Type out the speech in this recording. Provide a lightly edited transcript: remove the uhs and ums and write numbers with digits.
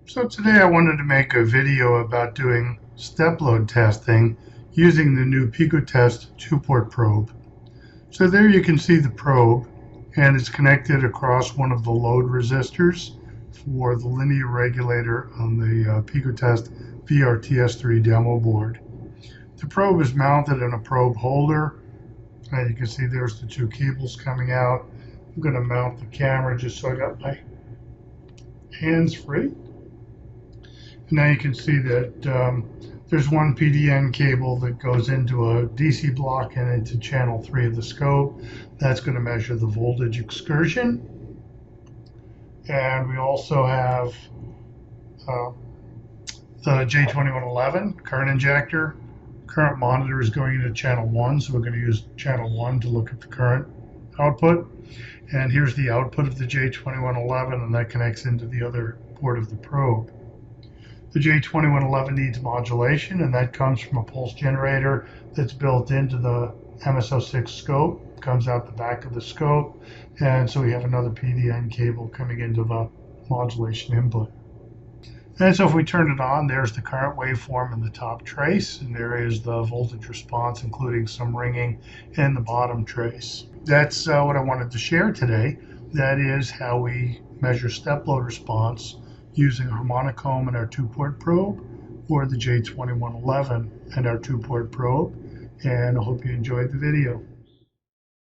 So today I wanted to make a video about doing step load testing using the new Picotest 2-port probe. So there you can see the probe, and it's connected across one of the load resistors for the linear regulator on the Picotest VRTS3 demo board. The probe is mounted in a probe holder. You can see there's the two cables coming out. I'm going to mount the camera just so I got my hands free. Now you can see that there's one PDN cable that goes into a DC block and into channel 3 of the scope. That's going to measure the voltage excursion. And we also have the J2111 current injector. Current monitor is going into channel 1, so we're going to use channel 1 to look at the current output. And here's the output of the J2111, and that connects into the other port of the probe. The J2111 needs modulation, and that comes from a pulse generator that's built into the MSO6 scope, comes out the back of the scope, and so we have another PDN cable coming into the modulation input. And so if we turn it on, there's the current waveform in the top trace, and there is the voltage response, including some ringing in the bottom trace. That's what I wanted to share today. That is how we measure step load response using a harmonic ohm and our 2-port probe, or the J2111 and our 2-port probe. And I hope you enjoyed the video.